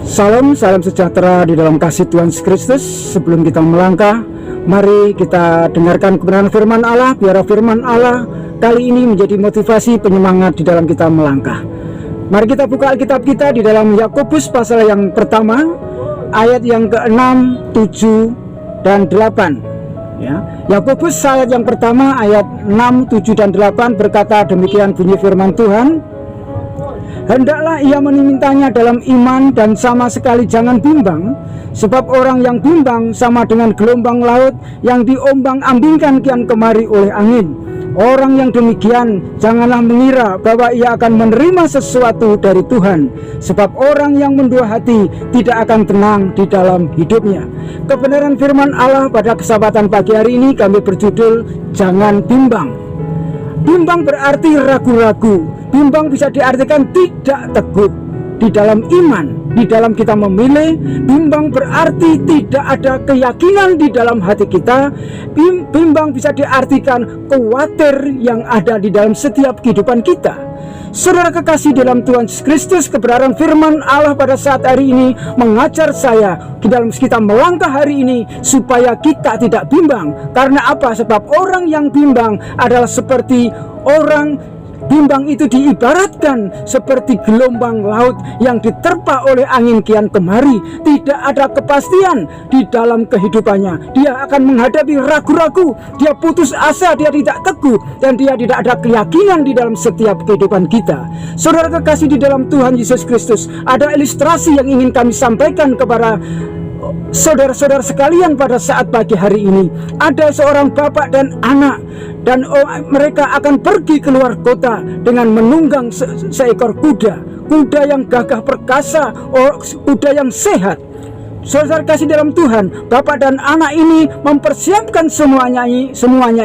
Salam sejahtera di dalam kasih Tuhan Yesus Kristus. Sebelum kita melangkah, mari kita dengarkan kebenaran firman Allah. Biar firman Allah kali ini menjadi motivasi penyemangat di dalam kita melangkah. Mari kita buka Alkitab kita di dalam Yakobus pasal yang pertama, ayat yang ke-6, 7, dan 8. Ya, Yakobus ayat yang pertama, ayat 6, 7, dan 8 berkata demikian bunyi firman Tuhan. Hendaklah ia memintanya dalam iman dan sama sekali jangan bimbang, sebab orang yang bimbang sama dengan gelombang laut yang diombang-ambingkan kian kemari oleh angin. Orang yang demikian janganlah mengira bahwa ia akan menerima sesuatu dari Tuhan, sebab orang yang mendua hati tidak akan tenang di dalam hidupnya. Kebenaran firman Allah pada kesempatan pagi hari ini kami berjudul Jangan Bimbang. Bimbang berarti ragu-ragu. Bimbang bisa diartikan tidak teguh di dalam iman, di dalam kita memilih. Bimbang berarti tidak ada keyakinan di dalam hati kita. Bimbang bisa diartikan khawatir yang ada di dalam setiap kehidupan kita. Saudara kekasih dalam Tuhan Yesus Kristus, kebenaran firman Allah pada saat hari ini mengajar saya di dalam kita melangkah hari ini supaya kita tidak bimbang. Karena apa? Sebab orang yang bimbang adalah seperti orang bimbang itu diibaratkan seperti gelombang laut yang diterpa oleh angin kian kemari. Tidak ada kepastian di dalam kehidupannya. Dia akan menghadapi ragu-ragu, dia putus asa, dia tidak teguh, dan dia tidak ada keyakinan di dalam setiap kehidupan kita. Saudara kekasih di dalam Tuhan Yesus Kristus, ada ilustrasi yang ingin kami sampaikan kepada saudara-saudara sekalian pada saat pagi hari ini. Ada seorang bapak dan anak, dan mereka akan pergi keluar kota dengan menunggang seekor kuda yang gagah perkasa, kuda yang sehat. Saudara kasih dalam Tuhan, bapak dan anak ini mempersiapkan semuanya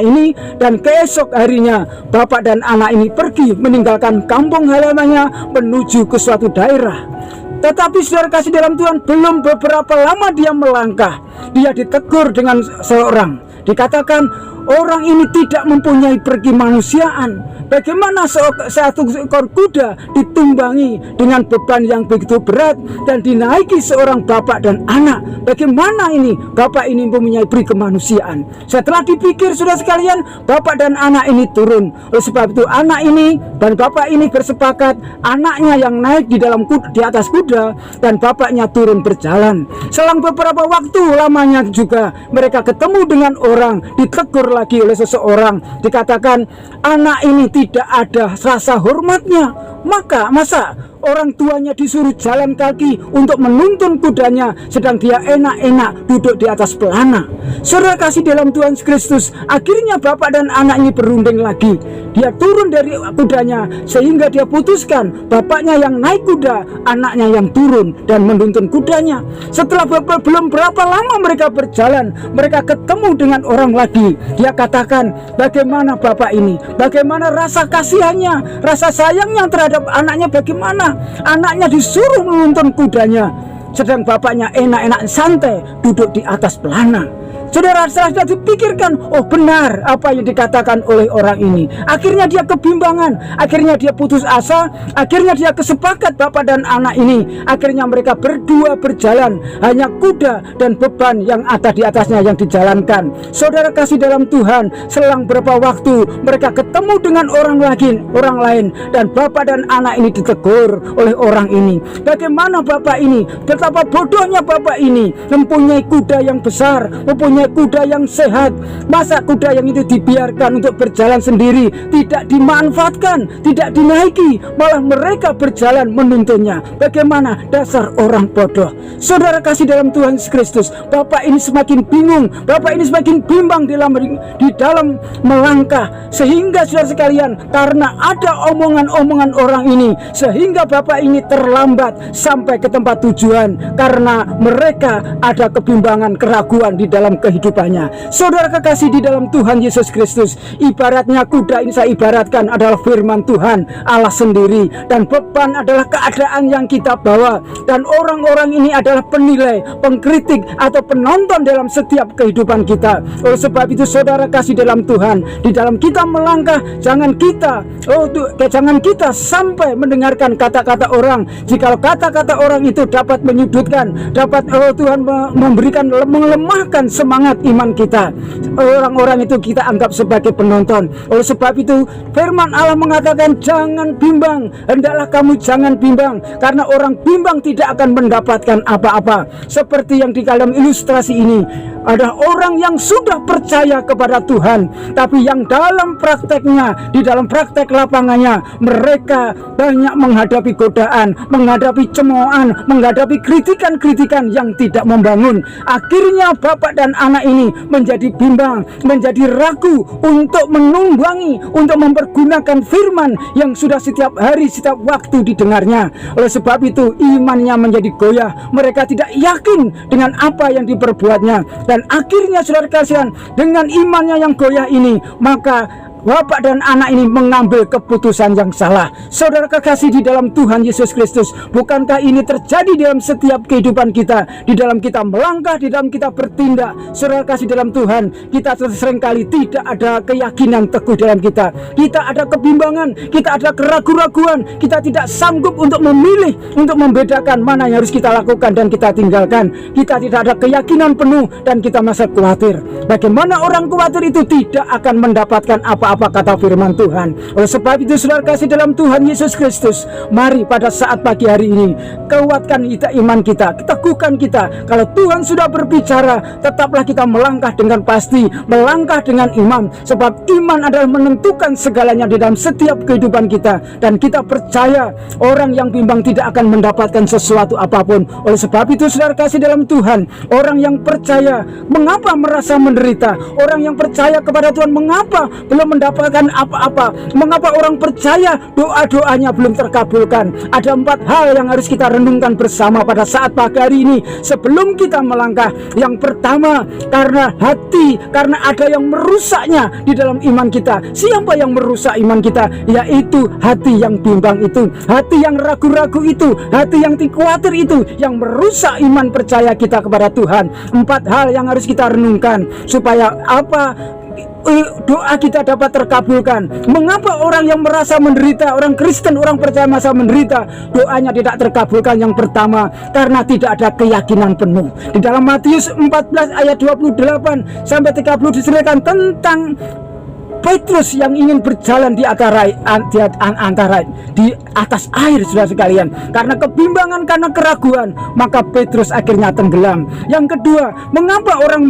ini, dan keesok harinya bapak dan anak ini pergi meninggalkan kampung halamannya menuju ke suatu daerah. Tetapi saudara kasih dalam Tuhan, belum beberapa lama dia melangkah, dia ditegur dengan seorang. Dikatakan orang ini tidak mempunyai perkemanusiaan. Bagaimana satu ekor kuda ditumbangi dengan beban yang begitu berat dan dinaiki seorang bapak dan anak? Bagaimana ini bapak ini mempunyai perkemanusiaan? Setelah dipikir saudara sekalian, bapak dan anak ini turun. Oleh sebab itu anak ini dan bapak ini bersepakat, anaknya yang naik di atas kuda dan bapaknya turun berjalan. Selang beberapa waktu lamanya juga mereka ketemu dengan orang, ditegur lagi oleh seseorang. Dikatakan anak ini tidak ada rasa hormatnya. Masa orang tuanya disuruh jalan kaki untuk menuntun kudanya, sedang dia enak-enak duduk di atas pelana. Saudara kasih dalam Tuhan Kristus, akhirnya bapak dan anak ini berunding lagi. Dia turun dari kudanya sehingga dia putuskan bapaknya yang naik kuda, anaknya yang turun dan menuntun kudanya. Setelah belum berapa lama mereka berjalan, mereka ketemu dengan orang lagi. Dia katakan, bagaimana bapak ini? Bagaimana rasa kasihannya, rasa sayangnya terhadap anaknya? Bagaimana? Anaknya disuruh menuntun kudanya, sedang bapaknya enak-enak santai duduk di atas pelana. Saudara, setelah dipikirkan, oh benar apa yang dikatakan oleh orang ini. Akhirnya dia kebimbangan, akhirnya dia putus asa, akhirnya dia kesepakat bapak dan anak ini. Akhirnya mereka berdua berjalan, hanya kuda dan beban yang ada di atasnya yang dijalankan. Saudara kasih dalam Tuhan, selang berapa waktu mereka ketemu dengan orang lain, dan bapak dan anak ini ditegur oleh orang ini. Bagaimana bapak ini? Betapa bodohnya bapak ini, mempunyai kuda yang besar, mempunyai kuda yang sehat. Masa kuda yang itu dibiarkan untuk berjalan sendiri, tidak dimanfaatkan, tidak dinaiki, malah mereka berjalan menuntunnya? Bagaimana? Dasar orang bodoh. Saudara kasih dalam Tuhan Yesus Kristus, bapak ini semakin bingung, bapak ini semakin bimbang di dalam melangkah, sehingga saudara sekalian, karena ada omongan-omongan orang ini, sehingga bapak ini terlambat sampai ke tempat tujuan karena mereka ada kebimbangan, keraguan di dalam kehidupan kehidupannya. Saudara kekasih di dalam Tuhan Yesus Kristus, ibaratnya kuda ini saya ibaratkan adalah firman Tuhan Allah sendiri, dan beban adalah keadaan yang kita bawa, dan orang-orang ini adalah penilai, pengkritik atau penonton dalam setiap kehidupan kita. Oleh sebab itu saudara kasih dalam Tuhan, di dalam kita melangkah, jangan kita sampai mendengarkan kata-kata orang. Jikalau kata-kata orang itu dapat menyudutkan, dapat Tuhan memberikan melemahkan semangat iman kita, orang-orang itu kita anggap sebagai penonton. Oleh sebab itu firman Allah mengatakan jangan bimbang, hendaklah kamu jangan bimbang, karena orang bimbang tidak akan mendapatkan apa-apa. Seperti yang di dalam ilustrasi ini, ada orang yang sudah percaya kepada Tuhan, tapi yang dalam prakteknya, di dalam praktek lapangannya, mereka banyak menghadapi godaan, menghadapi cemoohan, menghadapi kritikan-kritikan yang tidak membangun. Akhirnya bapak dan anak ini menjadi bimbang, menjadi ragu untuk menunggangi, untuk mempergunakan firman yang sudah setiap hari, setiap waktu didengarnya. Oleh sebab itu imannya menjadi goyah, mereka tidak yakin dengan apa yang diperbuatnya. Dan akhirnya saudara kasihan, dengan imannya yang goyah ini, maka bapak dan anak ini mengambil keputusan yang salah. Saudara kekasih di dalam Tuhan Yesus Kristus, bukankah ini terjadi dalam setiap kehidupan kita, di dalam kita melangkah, di dalam kita bertindak? Saudara kasih dalam Tuhan, kita seringkali tidak ada keyakinan teguh dalam kita, kita ada kebimbangan, kita ada keraguan-raguan, kita tidak sanggup untuk memilih, untuk membedakan mana yang harus kita lakukan dan kita tinggalkan. Kita tidak ada keyakinan penuh dan kita merasa khawatir. Bagaimana orang khawatir itu tidak akan mendapatkan apa-apa, kata firman Tuhan. Oleh sebab itu saudara kasih dalam Tuhan Yesus Kristus, mari pada saat pagi hari ini kuatkan iman kita, teguhkan kita. Kalau Tuhan sudah berbicara, tetaplah kita melangkah dengan pasti, melangkah dengan iman, sebab iman adalah menentukan segalanya di dalam setiap kehidupan kita. Dan kita percaya orang yang bimbang tidak akan mendapatkan sesuatu apapun. Oleh sebab itu saudara kasih dalam Tuhan, orang yang percaya mengapa merasa menderita? Orang yang percaya kepada Tuhan mengapa belum mendapatkan apa-apa? Mengapa orang percaya doa-doanya belum terkabulkan? Ada 4 hal yang harus kita renungkan bersama pada saat pagi hari ini sebelum kita melangkah. Yang pertama, karena hati, karena ada yang merusaknya di dalam iman kita. Siapa yang merusak iman kita? Yaitu hati yang bimbang itu, hati yang ragu-ragu itu, hati yang khawatir itu, yang merusak iman percaya kita kepada Tuhan. 4 hal yang harus kita renungkan supaya apa? Doa kita dapat terkabulkan. Mengapa orang yang merasa menderita, orang Kristen, orang percaya masa menderita, doanya tidak terkabulkan? Yang pertama, karena tidak ada keyakinan penuh. Di dalam Matius 14 ayat 28 sampai 30 diceritakan tentang Petrus yang ingin berjalan di atas air, saudara sekalian. Karena kebimbangan, karena keraguan, maka Petrus akhirnya tenggelam. Yang kedua, mengapa orang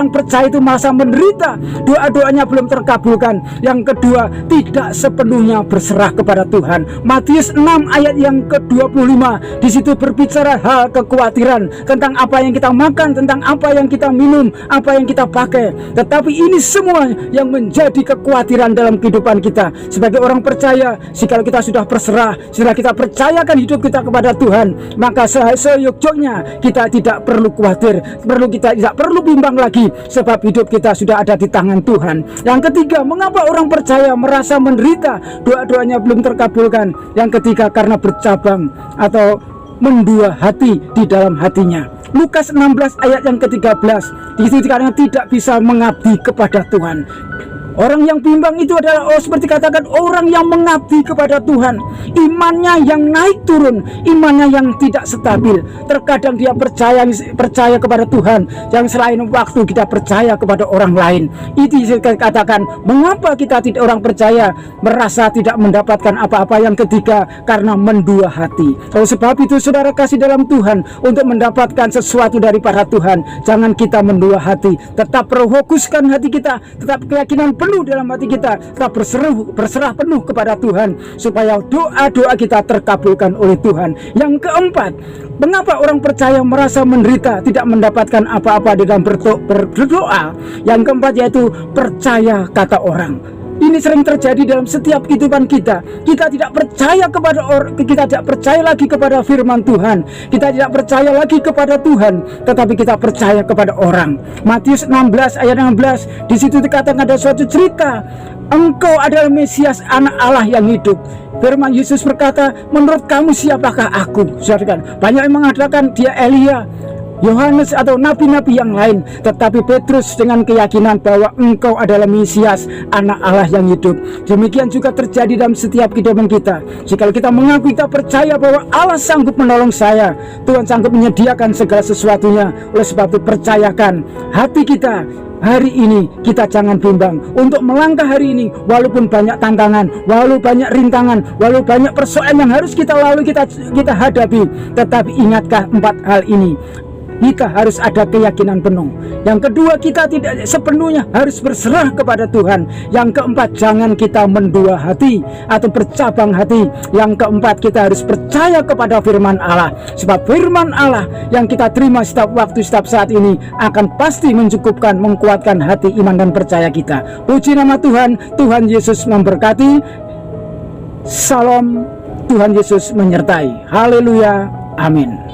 percaya itu merasa menderita, doa-doanya belum terkabulkan? Yang kedua, tidak sepenuhnya berserah kepada Tuhan. Matius 6 ayat yang ke-25, di situ berbicara hal kekhawatiran tentang apa yang kita makan, tentang apa yang kita minum, apa yang kita pakai. Tetapi ini semua yang menjadi kekhawatiran dalam kehidupan kita sebagai orang percaya. Jika kita sudah berserah, sudah kita percayakan hidup kita kepada Tuhan, maka seyogyanya kita tidak perlu khawatir, kita tidak perlu bimbang lagi, sebab hidup kita sudah ada di tangan Tuhan. Yang ketiga, mengapa orang percaya merasa menderita, doa-doanya belum terkabulkan? Yang ketiga, karena bercabang atau mendua hati di dalam hatinya. Lukas 16 ayat yang ke-13, di situ karena tidak bisa mengabdi kepada Tuhan. Orang yang bimbang itu adalah seperti katakan orang yang mengabdi kepada Tuhan. Imannya yang naik turun, imannya yang tidak stabil. Terkadang dia percaya kepada Tuhan, yang selain waktu kita percaya kepada orang lain. Itu saya katakan, mengapa kita tidak orang percaya merasa tidak mendapatkan apa-apa? Yang ketiga, karena mendua hati. Oleh sebab itu saudara kasih dalam Tuhan, untuk mendapatkan sesuatu daripada Tuhan, jangan kita mendua hati. Tetap fokuskan hati kita, tetap keyakinan penuh dalam hati kita, kita berserah penuh kepada Tuhan, supaya doa-doa kita terkabulkan oleh Tuhan. Yang keempat, mengapa orang percaya merasa menderita, tidak mendapatkan apa-apa di dalam berdoa? Yang keempat yaitu percaya kata orang. Ini ini sering terjadi dalam setiap kehidupan kita. Kita tidak percaya kepada orang, kita tidak percaya lagi kepada firman Tuhan. Kita tidak percaya lagi kepada Tuhan, tetapi kita percaya kepada orang. Matius 16 ayat 16, di situ dikatakan ada suatu cerita, engkau adalah Mesias, anak Allah yang hidup. Firman Yesus berkata, menurut kamu siapakah aku? Saudara, banyak yang mengatakan dia Elia, Yohanes atau nabi-nabi yang lain, tetapi Petrus dengan keyakinan bahwa engkau adalah Mesias, anak Allah yang hidup. Demikian juga terjadi dalam setiap kehidupan kita. Jika kita mengaku, kita percaya bahwa Allah sanggup menolong saya, Tuhan sanggup menyediakan segala sesuatunya. Oleh sebab itu percayakan hati kita. Hari ini kita jangan bimbang untuk melangkah hari ini, walaupun banyak tantangan, walau banyak rintangan, walau banyak persoalan yang harus kita lalui, kita hadapi. Tetapi ingatkah 4 hal ini? Kita harus ada keyakinan penuh. Yang kedua, kita tidak sepenuhnya harus berserah kepada Tuhan. Yang keempat, jangan kita mendua hati atau bercabang hati. Yang keempat, kita harus percaya kepada firman Allah. Sebab firman Allah yang kita terima setiap waktu, setiap saat ini akan pasti mencukupkan, menguatkan hati, iman dan percaya kita. Puji nama Tuhan. Tuhan Yesus memberkati. Salam. Tuhan Yesus menyertai. Haleluya. Amin.